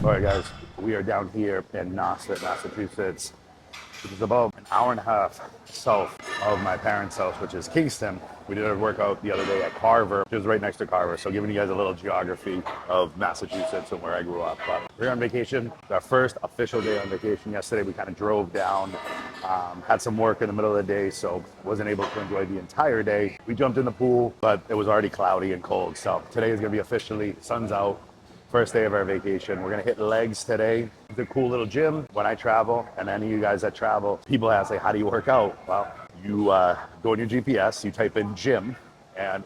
All right, guys, we are down here in Nauset, Massachusetts, which is about an hour and a half south of my parents' house, which is Kingston. We did a workout the other day at Carver, which is right next to Carver. So giving you guys a little geography of Massachusetts and where I grew up. But we're on vacation, our first official day on vacation. Yesterday, we kind of drove down, had some work in the middle of the day, so wasn't able to enjoy the entire day. We jumped in the pool, but it was already cloudy and cold. So today is gonna be officially, sun's out. First day of our vacation. We're gonna hit legs today. It's a cool little gym. When I travel, and any of you guys that travel, people ask, like, how do you work out? Well, you go in your GPS, you type in gym,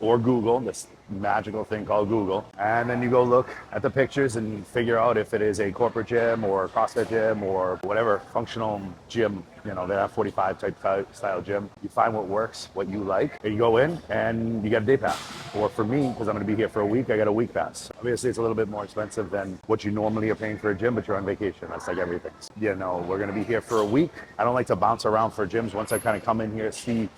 or Google, this magical thing called Google, and then you go look at the pictures and figure out if it is a corporate gym or a CrossFit gym or whatever functional gym, you know, that 45 type style gym. You find what works, what you like, and you go in and you get a day pass. Or for me, because I'm gonna be here for a week, I got a week pass. Obviously, it's a little bit more expensive than what you normally are paying for a gym, but you're on vacation. That's like everything. You know, we're gonna be here for a week. I don't like to bounce around for gyms. Once I kind of come in here, see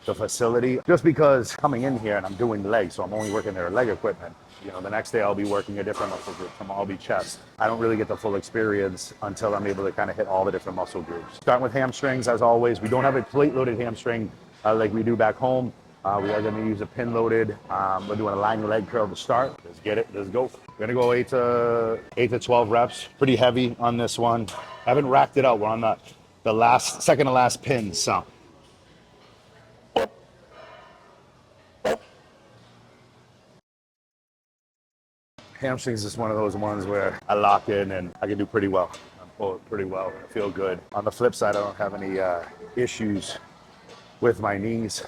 the facility, just because coming in here and I'm doing legs, so I'm only working their leg equipment. You know, the next day I'll be working a different muscle group. Tomorrow I'll be chest. I don't really get the full experience until I'm able to kind of hit all the different muscle groups. Starting with hamstrings, as always. We don't have a plate-loaded hamstring like we do back home. We are going to use a pin-loaded. We're doing a lying leg curl to start. Let's get it. Let's go. We're going to go 8 to 12 reps. Pretty heavy on this one. I haven't racked it out. We're on the second to last pin. So. Hamstrings is one of those ones where I lock in and I can do pretty well. I pull it pretty well. I feel good. On the flip side, I don't have any issues with my knees.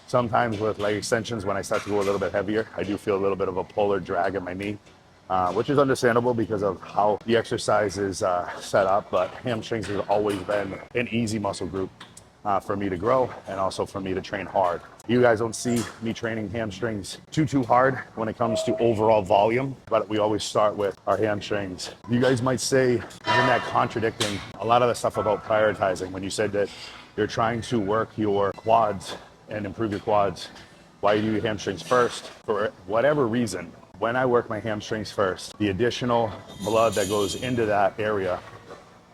Sometimes with leg extensions, when I start to go a little bit heavier, I do feel a little bit of a pull or drag in my knee, which is understandable because of how the exercise is set up. But hamstrings has always been an easy muscle group for me to grow and also for me to train hard. You guys don't see me training hamstrings too hard when it comes to overall volume, but we always start with our hamstrings. You guys might say, isn't that contradicting a lot of the stuff about prioritizing? When you said that you're trying to work your quads and improve your quads, why do you do your hamstrings first? For whatever reason, when I work my hamstrings first, the additional blood that goes into that area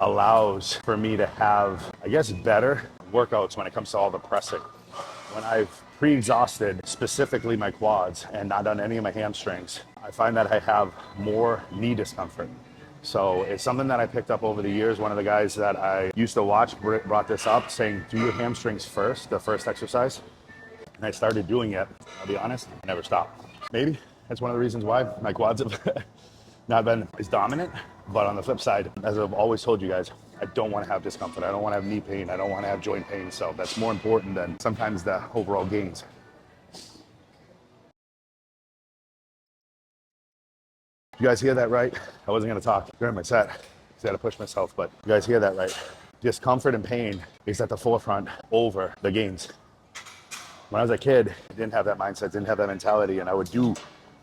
allows for me to have, I guess, better workouts when it comes to all the pressing. When I've pre-exhausted specifically my quads and not done any of my hamstrings, I find that I have more knee discomfort. So it's something that I picked up over the years. One of the guys that I used to watch brought this up, saying, do your hamstrings first, the first exercise. And I started doing it. I'll be honest, I never stopped. Maybe that's one of the reasons why my quads have not been as dominant. But on the flip side, as I've always told you guys, I don't want to have discomfort. I don't want to have knee pain. I don't want to have joint pain. So that's more important than sometimes the overall gains. You guys hear that right? I wasn't going to talk during my set because I had to push myself, but you guys hear that right? Discomfort and pain is at the forefront over the gains. When I was a kid, I didn't have that mindset, didn't have that mentality, and I would do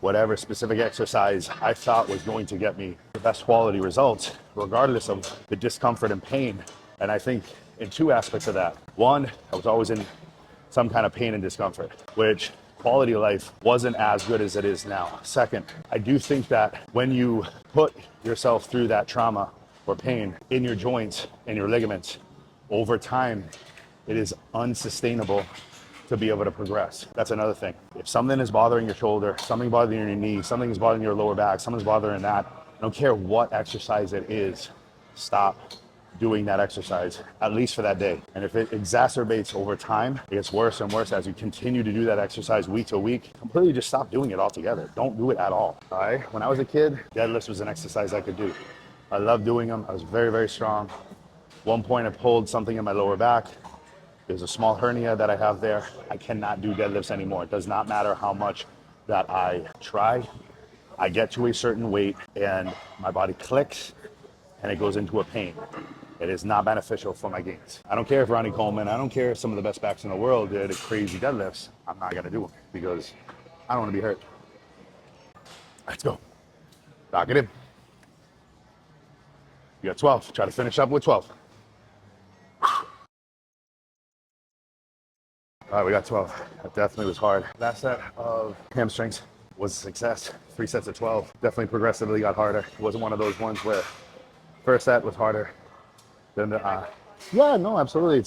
whatever specific exercise I thought was going to get me the best quality results, regardless of the discomfort and pain. And I think in two aspects of that. One, I was always in some kind of pain and discomfort, which quality of life wasn't as good as it is now. Second, I do think that when you put yourself through that trauma or pain in your joints and your ligaments, over time, it is unsustainable to be able to progress. That's another thing. If something is bothering your shoulder, something bothering your knee, something is bothering your lower back, something's bothering that, I don't care what exercise it is, stop doing that exercise, at least for that day. And if it exacerbates over time, it gets worse and worse as you continue to do that exercise week to week, completely just stop doing it altogether. Don't do it at all right? When I was a kid, deadlifts was an exercise I could do. I loved doing them. I was very strong. One point I pulled something in my lower back. There's a small hernia that I have there. I cannot do deadlifts anymore. It does not matter how much that I try. I get to a certain weight and my body clicks and it goes into a pain. It is not beneficial for my gains. I don't care if Ronnie Coleman, I don't care if some of the best backs in the world did crazy deadlifts. I'm not gonna do them because I don't wanna be hurt. Let's go. Lock it in. You got 12. Try to finish up with 12. All right, we got 12. That definitely was hard. Last set of hamstrings was a success. 3 sets of 12. Definitely progressively got harder. It wasn't one of those ones where first set was harder than the, yeah, no, absolutely.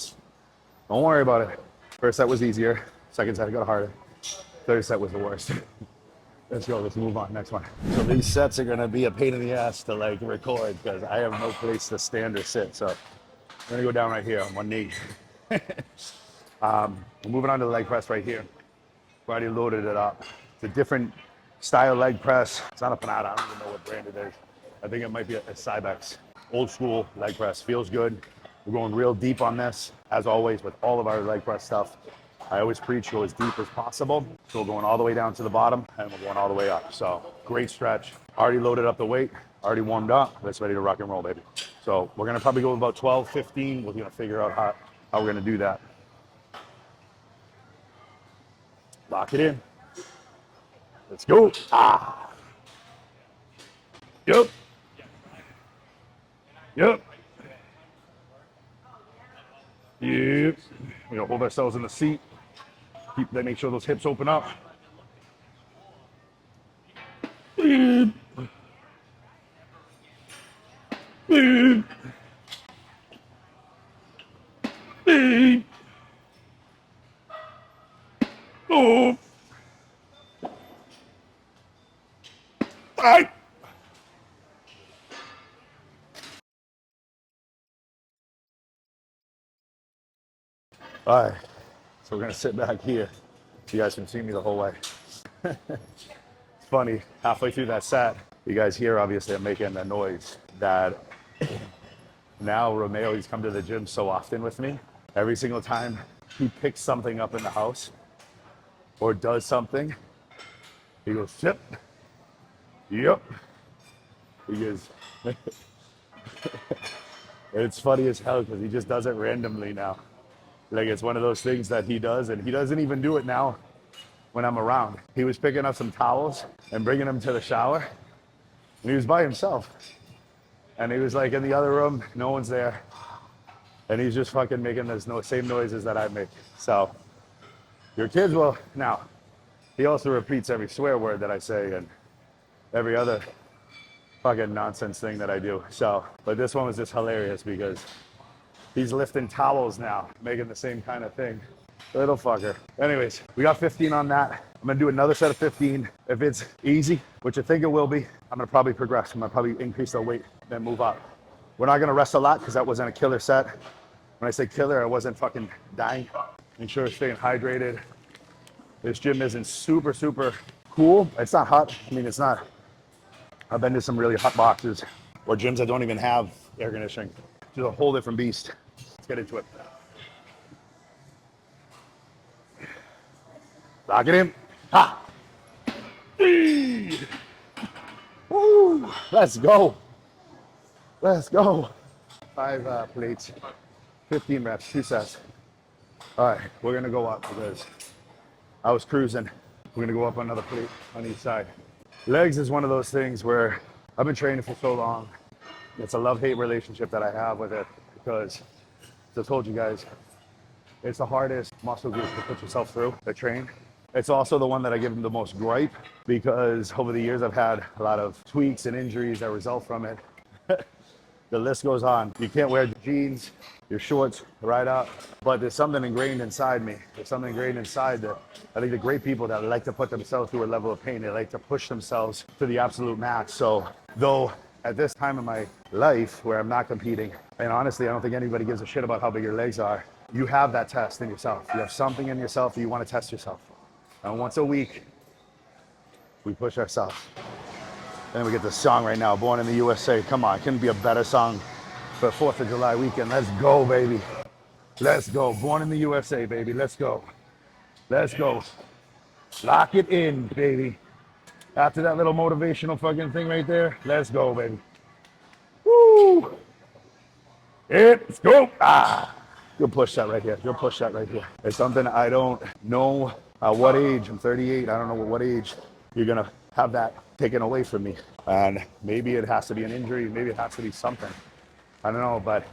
Don't worry about it. First set was easier. Second set got harder. Third set was the worst. Let's go, let's move on, next one. So these sets are gonna be a pain in the ass to like record because I have no place to stand or sit. So I'm gonna go down right here on one knee. We're moving on to the leg press right here. We've already loaded it up. It's a different style leg press. It's not a Panada, I don't even know what brand it is. I think it might be a Cybex. Old school leg press, feels good. We're going real deep on this, as always with all of our leg press stuff. I always preach go as deep as possible. So we're going all the way down to the bottom and we're going all the way up. So great stretch. Already loaded up the weight, already warmed up. Let's ready to rock and roll, baby. So we're gonna probably go about 12, 15. We're gonna figure out how we're gonna do that. Lock it in. Let's go. Ah. Yep. Yep. Yep. We're gonna hold ourselves in the seat. Make sure those hips open up. Beep. Beep. Beep. Oh. Bye. All right, so we're gonna sit back here. You guys can see me the whole way. It's funny, halfway through that set, you guys hear obviously I'm making the noise that now Romeo, he's come to the gym so often with me. Every single time he picks something up in the house or does something, he goes, yep, yep. He goes, it's funny as hell because he just does it randomly now. Like it's one of those things that he does, and he doesn't even do it now when I'm around. He was picking up some towels and bringing them to the shower, and he was by himself. And he was like in the other room, no one's there. And he's just fucking making those same noises that I make. So your kids will, now, he also repeats every swear word that I say and every other fucking nonsense thing that I do. So, but this one was just hilarious because he's lifting towels now, making the same kind of thing. Little fucker. Anyways, we got 15 on that. I'm gonna do another set of 15. If it's easy, which I think it will be, I'm gonna probably progress. I'm gonna probably increase the weight, then move up. We're not gonna rest a lot because that wasn't a killer set. When I say killer, I wasn't fucking dying. Make sure I'm staying hydrated. This gym isn't super, super cool. It's not hot. I mean, it's not. I've been to some really hot boxes or gyms that don't even have air conditioning. Just a whole different beast. Let's get into it. Lock it in. Ha! Woo! Let's go. Let's go. 5 plates, 15 reps, 2 sets. All right, we're gonna go up because I was cruising. We're gonna go up another plate on each side. Legs is one of those things where I've been training for so long. It's a love-hate relationship that I have with it because, as I told you guys, it's the hardest muscle group to put yourself through to train. It's also the one that I give them the most gripe because over the years I've had a lot of tweaks and injuries that result from it. The list goes on. You can't wear jeans, your shorts right up, but there's something ingrained inside me. There's something ingrained inside that I think the great people that like to put themselves through a level of pain, they like to push themselves to the absolute max. So though at this time in my life where I'm not competing, and honestly, I don't think anybody gives a shit about how big your legs are, you have that test in yourself. You have something in yourself that you want to test yourself. And once a week, we push ourselves. And we get this song right now, Born in the USA. Come on, it couldn't be a better song for 4th of July weekend. Let's go, baby. Let's go. Born in the USA, baby. Let's go. Let's go. Lock it in, baby. After that little motivational fucking thing right there, let's go, baby. Woo! Let's go. Ah! You'll push that right here. You'll push that right here. It's something I don't know at what age. I'm 38. I don't know at what age you're going to have that taken away from me. And maybe it has to be an injury. Maybe it has to be something. I don't know, but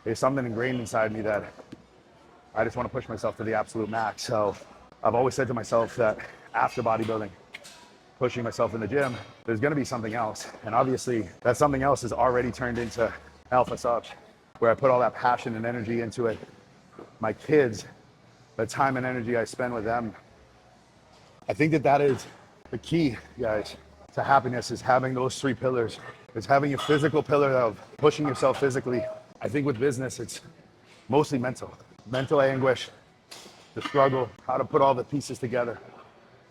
there's something ingrained inside me that I just want to push myself to the absolute max. So I've always said to myself that after bodybuilding, pushing myself in the gym, there's going to be something else. And obviously that something else is already turned into Alpha Supps, where I put all that passion and energy into it. My kids, the time and energy I spend with them. I think that that is the key, guys, to happiness, is having those three pillars. It's having a physical pillar of pushing yourself physically. I think with business, it's mostly mental anguish, the struggle, how to put all the pieces together.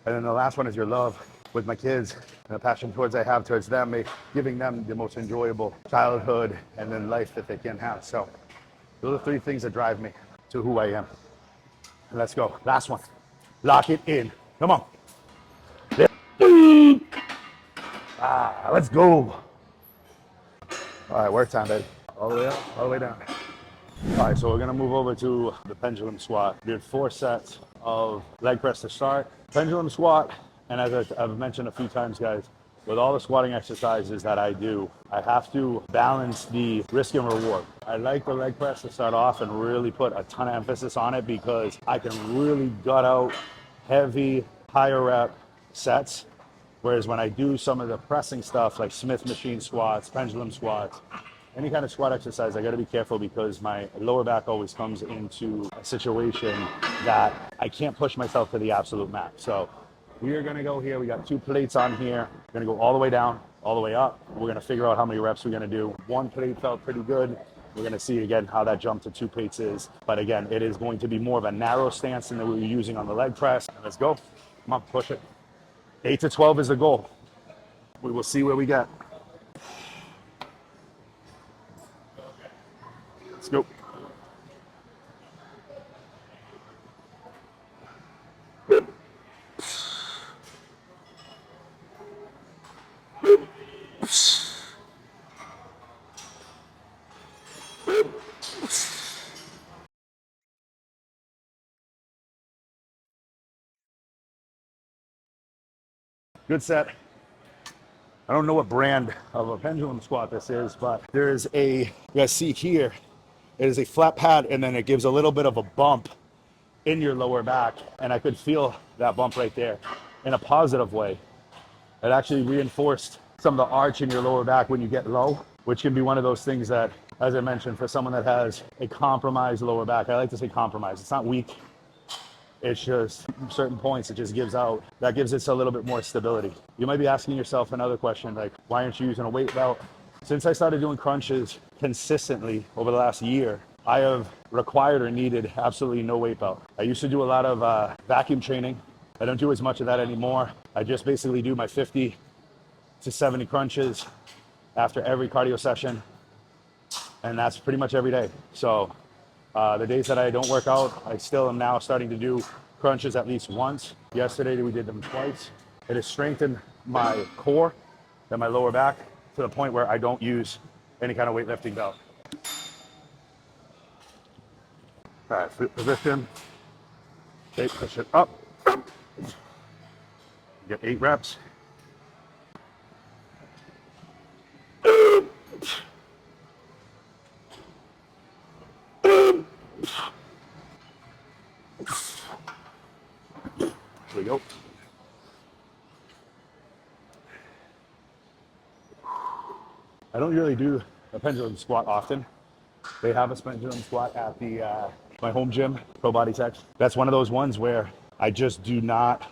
And then the last one is your love with my kids and the passion I have towards them, giving them the most enjoyable childhood and then life that they can have. So those are three things that drive me to who I am. And let's go. Last one. Lock it in. Come on. Let's go. All right, work time, baby. All the way up, all the way down. All right, so we're gonna move over to the pendulum squat. We did 4 sets of leg press to start. Pendulum squat, and as I've mentioned a few times, guys, with all the squatting exercises that I do, I have to balance the risk and reward. I like the leg press to start off and really put a ton of emphasis on it because I can really gut out heavy, higher rep sets. Whereas when I do some of the pressing stuff like Smith machine squats, pendulum squats, any kind of squat exercise, I gotta be careful because my lower back always comes into a situation that I can't push myself to the absolute max. So we are gonna go here. We got 2 plates on here. We're gonna go all the way down, all the way up. We're gonna figure out how many reps we're gonna do. 1 plate felt pretty good. We're gonna see again how that jump to 2 plates is. But again, it is going to be more of a narrow stance than we were using on the leg press. Let's go. Come on, push it. 8 to 12 is the goal. We will see where we get. Let's go. Good set. I don't know what brand of a pendulum squat this is, but there is you guys see here, it is a flat pad and then it gives a little bit of a bump in your lower back. And I could feel that bump right there in a positive way. It actually reinforced some of the arch in your lower back when you get low, which can be one of those things that, as I mentioned, for someone that has a compromised lower back, I like to say compromised. It's not weak. It's just certain points it just gives out. That gives it a little bit more stability. You might be asking yourself another question, like, why aren't you using a weight belt? Since I started doing crunches consistently over the last year, I have required or needed absolutely no weight belt. I used to do a lot of vacuum training. I don't do as much of that anymore. I just basically do my 50 to 70 crunches after every cardio session. And that's pretty much every day. So the days that I don't work out, I still am now starting to do crunches at least once. Yesterday we did them twice. It has strengthened my core and my lower back to the point where I don't use any kind of weightlifting belt. All right, flip position. Okay, push it up. Get 8 reps. Here we go. I don't really do a pendulum squat often. They have a pendulum squat at my home gym, Pro Body Tech. That's one of those ones where I just do not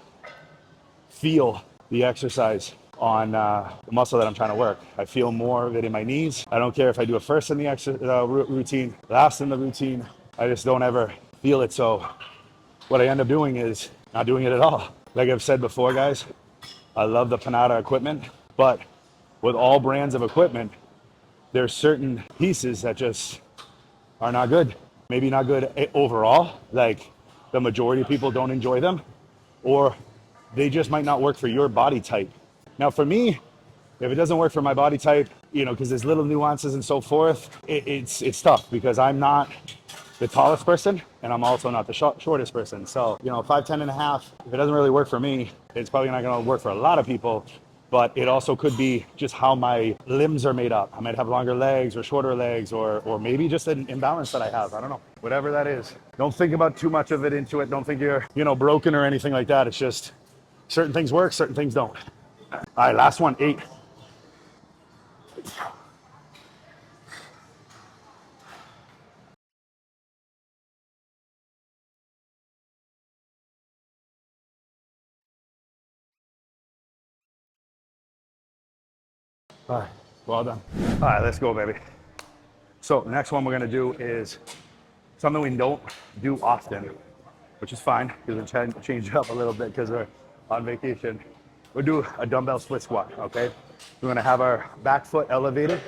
feel the exercise on the muscle that I'm trying to work. I feel more of it in my knees. I don't care if I do it first in the routine, last in the routine. I just don't ever feel it. So what I end up doing is not doing it at all. Like I've said before, guys, I love the Panada equipment, but with all brands of equipment, there's certain pieces that just are not good. Maybe not good overall, like the majority of people don't enjoy them, or they just might not work for your body type. Now for me, if it doesn't work for my body type, because there's little nuances and so forth, it's tough because I'm not the tallest person and I'm also not the shortest person. So, 5'10" and a half, if it doesn't really work for me, it's probably not gonna work for a lot of people, but it also could be just how my limbs are made up. I might have longer legs or shorter legs, or maybe just an imbalance that I have. I don't know, whatever that is. Don't think about too much of it into it. Don't think you're, broken or anything like that. It's just certain things work, certain things don't. All right, last one, 8. All right, well done. All right, let's go, baby. So the next one we're gonna do is something we don't do often, which is fine because we're trying to change it up a little bit because we're on vacation. We'll do a dumbbell split squat, okay? We're gonna have our back foot elevated.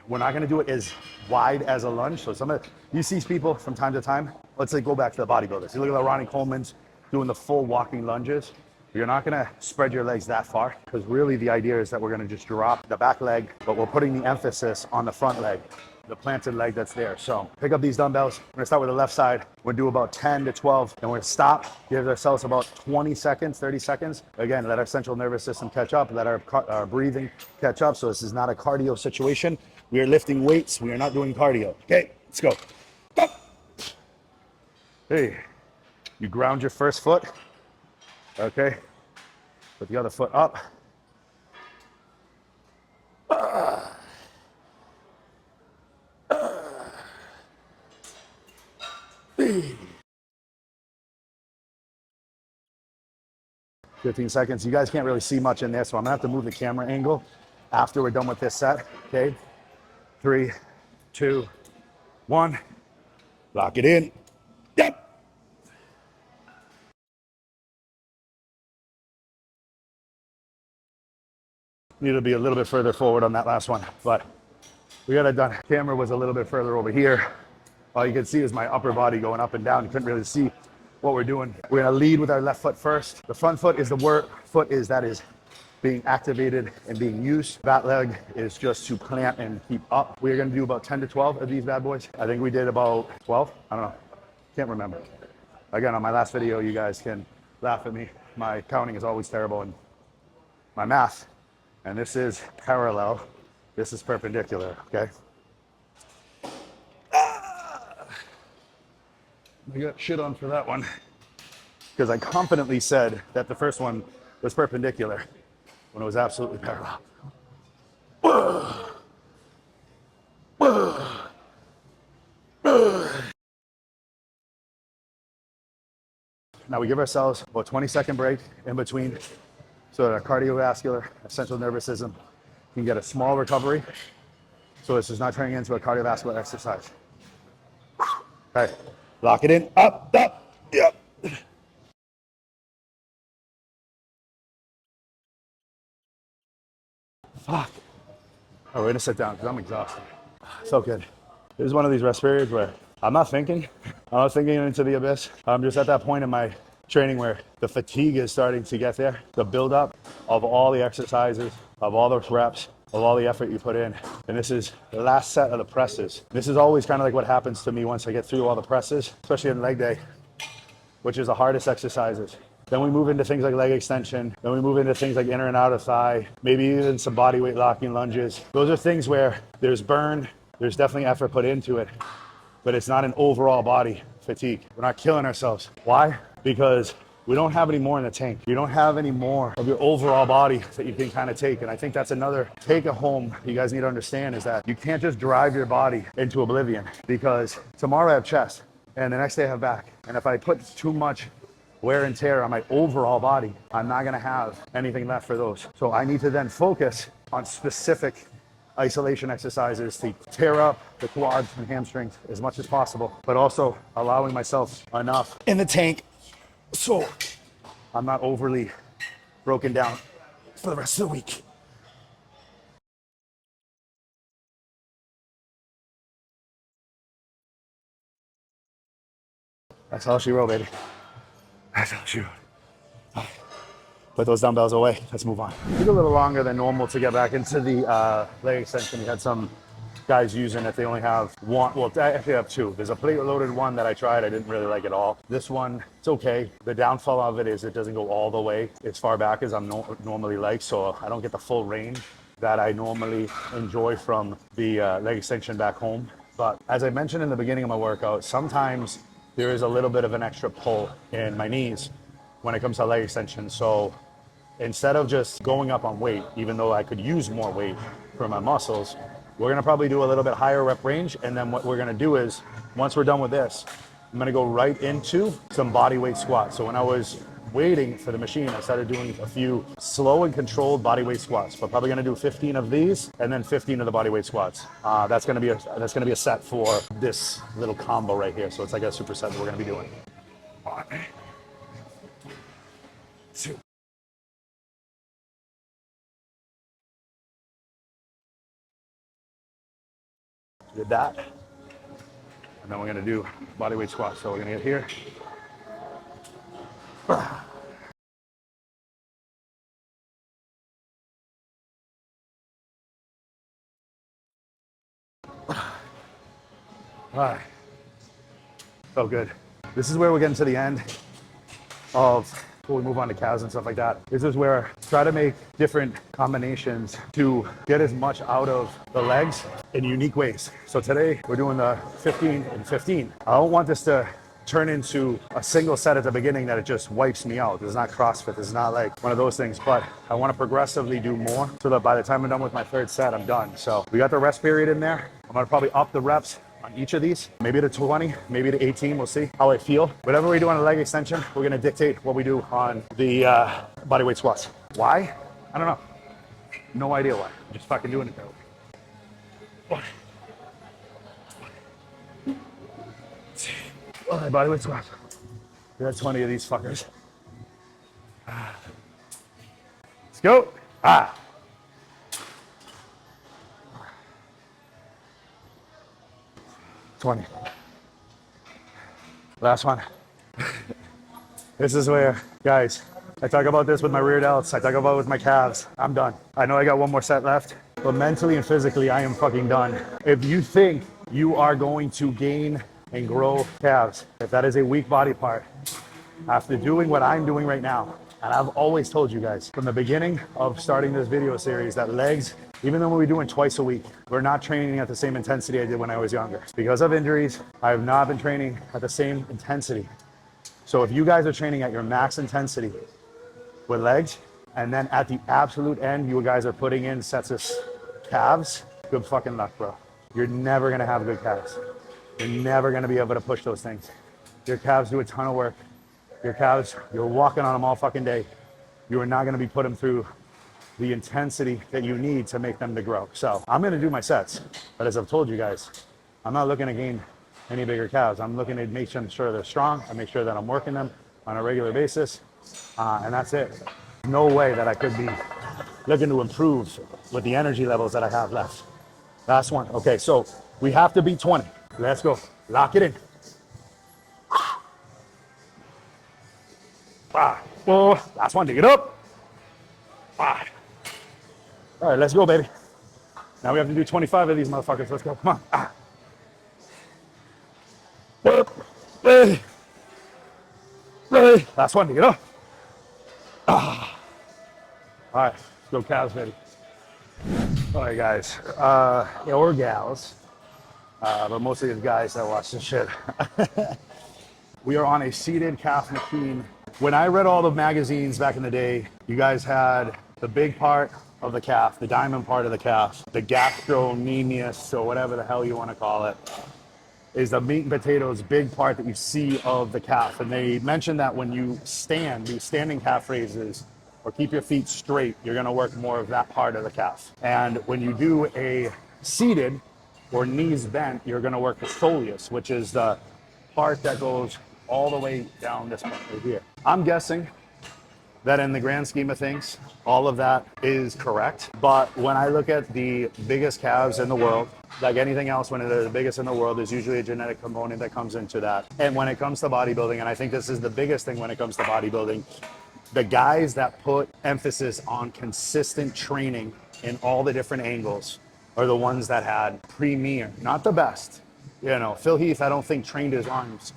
We're not gonna do it as wide as a lunge. So you see people from time to time, let's say go back to the bodybuilders. You look at the Ronnie Coleman's doing the full walking lunges. You're not gonna spread your legs that far because really the idea is that we're gonna just drop the back leg, but we're putting the emphasis on the front leg, the planted leg that's there. So pick up these dumbbells. We're gonna start with the left side. We'll do about 10 to 12, and we're gonna stop, give ourselves about 20 seconds, 30 seconds. Again, let our central nervous system catch up, let our breathing catch up. So this is not a cardio situation. We are lifting weights. We are not doing cardio. Okay, let's go. Hey, you ground your first foot. Okay, put the other foot up. 15 seconds. You guys can't really see much in there, so I'm gonna have to move the camera angle after we're done with this set. Okay, 3, 2, 1. Lock it in. Yep. Need to be a little bit further forward on that last one, but we got it done. Camera was a little bit further over here. All you can see is my upper body going up and down. You couldn't really see what we're doing. We're gonna lead with our left foot first. The front foot is the foot that is being activated and being used. That leg is just to plant and keep up. We're gonna do about 10 to 12 of these bad boys. I think we did about 12. I don't know, can't remember. Again, on my last video, you guys can laugh at me. My counting is always terrible and my math. And this is parallel. This is perpendicular, okay? I got shit on for that one because I confidently said that the first one was perpendicular when it was absolutely parallel. Now we give ourselves about 20-second break in between so that our cardiovascular, our central nervous system can get a small recovery. So this is not turning into a cardiovascular exercise. Okay, lock it in, up, yep. Fuck. Oh, we're gonna sit down because I'm exhausted. So good. This is one of these rest periods where I'm not thinking into the abyss. I'm just at that point in my training where the fatigue is starting to get there. The buildup of all the exercises, of all the reps, of all the effort you put in. And this is the last set of the presses. This is always kind of like what happens to me once I get through all the presses, especially on leg day, which is the hardest exercises. Then we move into things like leg extension. Then we move into things like inner and outer thigh, maybe even some body weight locking lunges. Those are things where there's burn, there's definitely effort put into it, but it's not an overall body fatigue. We're not killing ourselves. Why? Because we don't have any more in the tank. You don't have any more of your overall body that you can kind of take. And I think that's another take home you guys need to understand is that you can't just drive your body into oblivion because tomorrow I have chest and the next day I have back. And if I put too much wear and tear on my overall body, I'm not gonna have anything left for those. So I need to then focus on specific isolation exercises to tear up the quads and hamstrings as much as possible, but also allowing myself enough in the tank so I'm not overly broken down for the rest of the week. That's all she wrote, baby. That's all she wrote. Put those dumbbells away. Let's move on. It took a little longer than normal to get back into the leg extension. We had some guys using it. They only have one. Well, I actually have two. There's a plate loaded one that I tried. I didn't really like at all. This one, it's okay. The downfall of it is it doesn't go all the way as far back as I'm normally like, so I don't get the full range that I normally enjoy from the leg extension back home. But as I mentioned in the beginning of my workout, sometimes there is a little bit of an extra pull in my knees when it comes to leg extension. So instead of just going up on weight, even though I could use more weight for my muscles, we're gonna probably do a little bit higher rep range. And then what we're gonna do is, once we're done with this, I'm gonna go right into some body weight squats. So when I was waiting for the machine, I started doing a few slow and controlled body weight squats. We're probably gonna do 15 of these and then 15 of the body weight squats. That's gonna be a set for this little combo right here. So it's like a superset that we're gonna be doing. 1, 2. Did that. And then we're gonna do body weight squats. So we're gonna get here. All right, felt good. This is where we're getting to the end of, before we move on to calves and stuff like that. This is where I try to make different combinations to get as much out of the legs in unique ways. So today we're doing the 15 and 15. I don't want this to turn into a single set at the beginning that it just wipes me out. This is not CrossFit. This is not like one of those things, but I want to progressively do more so that by the time I'm done with my third set, I'm done. So we got the rest period in there. I'm going to probably up the reps on each of these, maybe to 20, maybe to 18. We'll see how I feel. Whatever we do on a leg extension, we're going to dictate what we do on the body weight squats. Why? I don't know. No idea why. I'm just fucking doing it that way. 1, 2. All right, body weight squats. We got 20 of these fuckers. Let's go. 20. Last one. This is where, guys, I talk about this with my rear delts. I talk about it with my calves. I'm done. I know I got one more set left, but mentally and physically, I am fucking done. If you think you are going to gain and grow calves, if that is a weak body part, after doing what I'm doing right now, and I've always told you guys from the beginning of starting this video series that legs, even though we're doing twice a week, we're not training at the same intensity I did when I was younger. Because of injuries, I have not been training at the same intensity. So if you guys are training at your max intensity with legs, and then at the absolute end, you guys are putting in sets of calves, good fucking luck, bro. You're never gonna have good calves. You're never gonna be able to push those things. Your calves do a ton of work. Your calves, you're walking on them all fucking day. You are not gonna be putting them through the intensity that you need to make them to grow. So I'm gonna do my sets, but as I've told you guys, I'm not looking to gain any bigger calves. I'm looking to make sure they're strong. I make sure that I'm working them on a regular basis, and that's it. No way that I could be looking to improve with the energy levels that I have left. Last one. Okay, so we have to beat 20. Let's go. Lock it in. 5, 4. Last one. Dig it up. 5. All right, let's go, baby. Now we have to do 25 of these motherfuckers. Let's go. Come on. Last one. Dig it up. All right, let's go, calves, baby. All right, guys, or gals, but mostly it's guys that watch this shit. We are on a seated calf machine. When I read all the magazines back in the day, you guys had the big part of the calf, the diamond part of the calf, the gastrocnemius, or whatever the hell you want to call it, is the meat and potatoes big part that you see of the calf. And they mentioned that when you stand, these standing calf raises, or keep your feet straight, you're gonna work more of that part of the calf. And when you do a seated or knees bent, you're gonna work the soleus, which is the part that goes all the way down this part right here. I'm guessing that in the grand scheme of things, all of that is correct. But when I look at the biggest calves in the world, like anything else, when they're the biggest in the world, there's usually a genetic component that comes into that. And when it comes to bodybuilding, and I think this is the biggest thing when it comes to bodybuilding, the guys that put emphasis on consistent training in all the different angles are the ones that had premier, not the best. You know, Phil Heath, I don't think trained his arms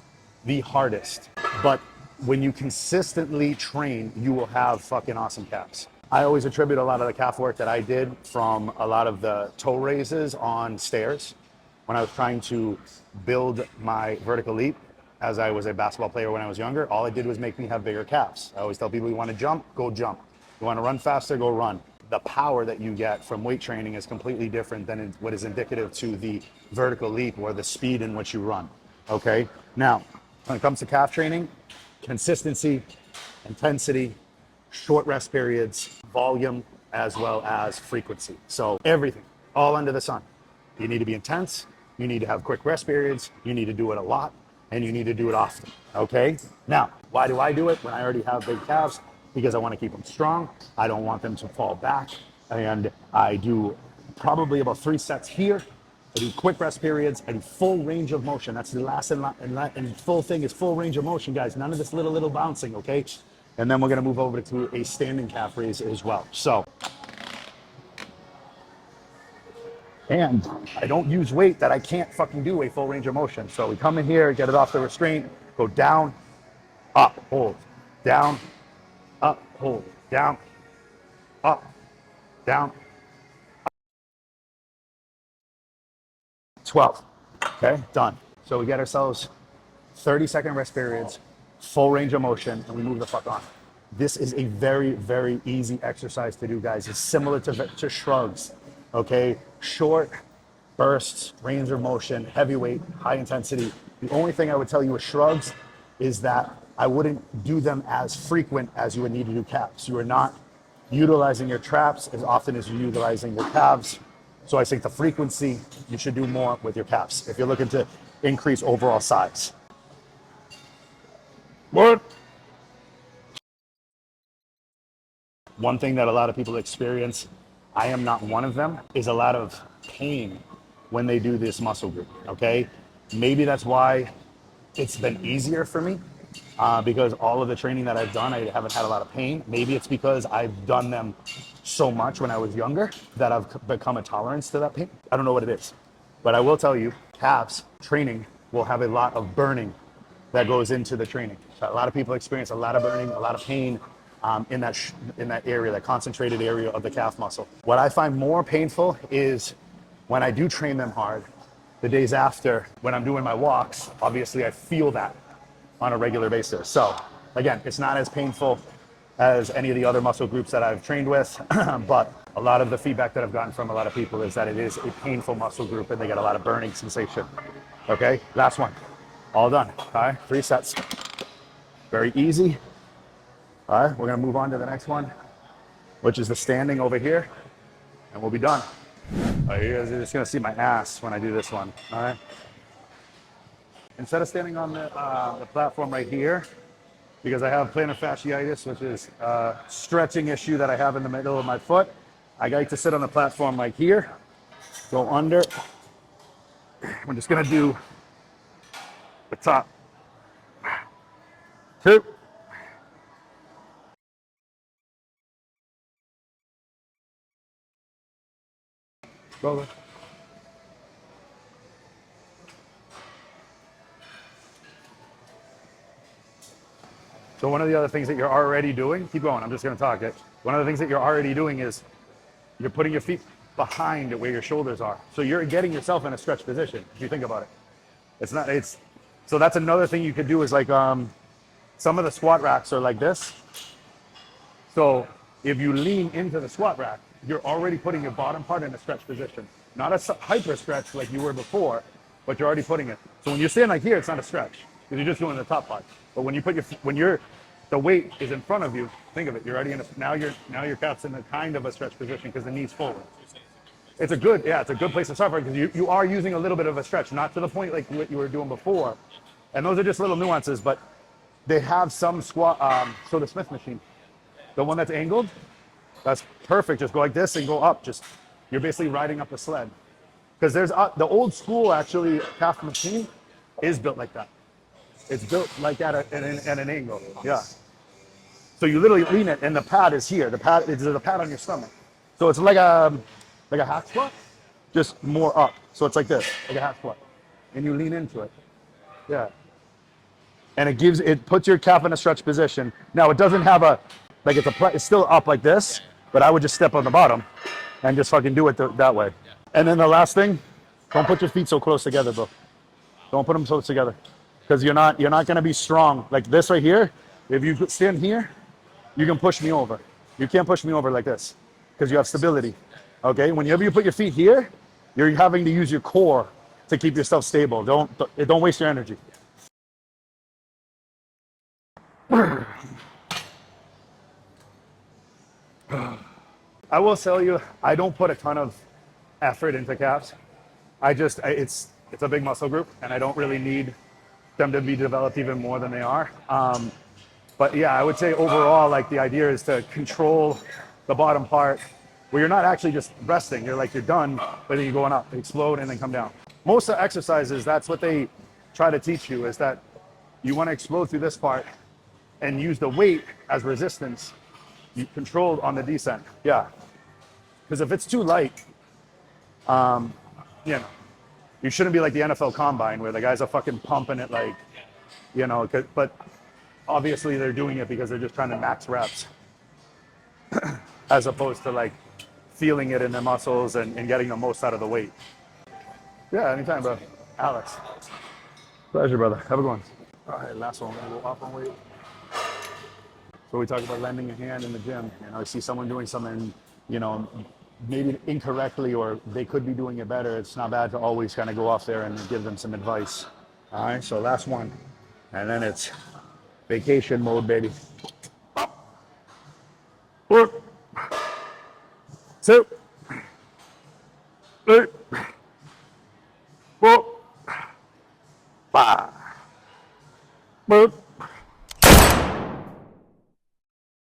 the hardest, but when you consistently train, you will have fucking awesome calves. I always attribute a lot of the calf work that I did from a lot of the toe raises on stairs when I was trying to build my vertical leap. As I was a basketball player when I was younger, all it did was make me have bigger calves. I always tell people, you want to jump, go jump. You want to run faster, go run. The power that you get from weight training is completely different than what is indicative to the vertical leap or the speed in which you run. Okay? Now, when it comes to calf training, consistency, intensity, short rest periods, volume, as well as frequency. So everything, all under the sun. You need to be intense, you need to have quick rest periods, you need to do it a lot, and you need to do it often, okay? Now, why do I do it when I already have big calves? Because I want to keep them strong. I don't want them to fall back. And I do probably about 3 sets here. I do quick rest periods. I do full range of motion. That's the last and full thing is full range of motion, guys. None of this little bouncing, okay? And then we're gonna move over to a standing calf raise as well. So, and I don't use weight that I can't fucking do a full range of motion. So we come in here, get it off the restraint, go down, up, hold, down, up, hold, down, up, down, 12, okay, done. So we get ourselves 30-second rest periods, full range of motion, and we move the fuck on. This is a very, very easy exercise to do, guys. It's similar to shrugs, okay? Short bursts, range of motion, heavy weight, high intensity. The only thing I would tell you with shrugs is that I wouldn't do them as frequent as you would need to do calves. You are not utilizing your traps as often as you're utilizing your calves. So I think the frequency, you should do more with your calves if you're looking to increase overall size. What? One thing that a lot of people experience, I am not one of them, is a lot of pain when they do this muscle group, okay? Maybe that's why it's been easier for me, because all of the training that I've done, I haven't had a lot of pain. Maybe it's because I've done them so much when I was younger that I've become a tolerance to that pain. I don't know what it is, but I will tell you, calves training will have a lot of burning that goes into the training. So a lot of people experience a lot of burning, a lot of pain in that area, that concentrated area of the calf muscle. What I find more painful is when I do train them hard, the days after, when I'm doing my walks, obviously I feel that on a regular basis. So again, it's not as painful as any of the other muscle groups that I've trained with, but a lot of the feedback that I've gotten from a lot of people is that it is a painful muscle group and they get a lot of burning sensation. Okay, last one, all done. All right, 3 sets, very easy. All right, we're gonna move on to the next one, which is the standing over here, and we'll be done. All right, you guys are just gonna see my ass when I do this one, all right? Instead of standing on the platform right here, because I have plantar fasciitis, which is a stretching issue that I have in the middle of my foot, I like to sit on the platform like here, go under. We're just gonna do the top 2. Roll it. So one of the other things that you're already doing, keep going, I'm just gonna talk it. One of the things that you're already doing is you're putting your feet behind where your shoulders are. So you're getting yourself in a stretch position, if you think about it. So that's another thing you could do is like, some of the squat racks are like this. So if you lean into the squat rack, you're already putting your bottom part in a stretch position. Not a hyper stretch like you were before, but you're already putting it. So when you're standing like here, it's not a stretch, because you're just doing the top part. But when you put the weight is in front of you, think of it, you're already now your calf's in a kind of a stretch position because the knee's forward. It's a good place to start because you are using a little bit of a stretch, not to the point like what you were doing before. And those are just little nuances, but they have some squat, so the Smith machine, the one that's angled, that's perfect. Just go like this and go up. You're basically riding up a sled. Because there's the old school actually calf machine is built like that. It's built like that at an angle. Yeah. So you literally lean it, and the pad is here. There's a pad on your stomach. So it's like a half squat, just more up. So it's like this, like a half squat, and you lean into it. Yeah. And it puts your calf in a stretch position. Now it doesn't have it's still up like this, but I would just step on the bottom and just fucking do it that way. And then the last thing, don't put your feet so close together, bro. Don't put them close together, because you're not gonna be strong like this right here. If you stand here, you can push me over. You can't push me over like this because you have stability. Okay, whenever you put your feet here, you're having to use your core to keep yourself stable. Don't waste your energy. I will tell you, I don't put a ton of effort into calves. It's a big muscle group, and I don't really need them to be developed even more than they are. But yeah, I would say overall, like the idea is to control the bottom part where you're not actually just resting. You're done, but then you're going up, explode, and then come down. Most of the exercises, that's what they try to teach you, is that you want to explode through this part and use the weight as resistance. You control on the descent. Yeah. Because if it's too light, you know, you shouldn't be like the NFL combine where the guys are fucking pumping it like, but obviously they're doing it because they're just trying to max reps as opposed to like feeling it in their muscles and getting the most out of the weight. Yeah, anytime, bro. Alex. Pleasure, brother. Have a good one. All right, last one. We're going to go up on weight. So we talk about lending a hand in the gym. I see someone doing something, maybe incorrectly or they could be doing it better. It's not bad to always kind of go off there and give them some advice. All right, so last one. And then it's vacation mode, baby. 1, 2, 3, 4, 5.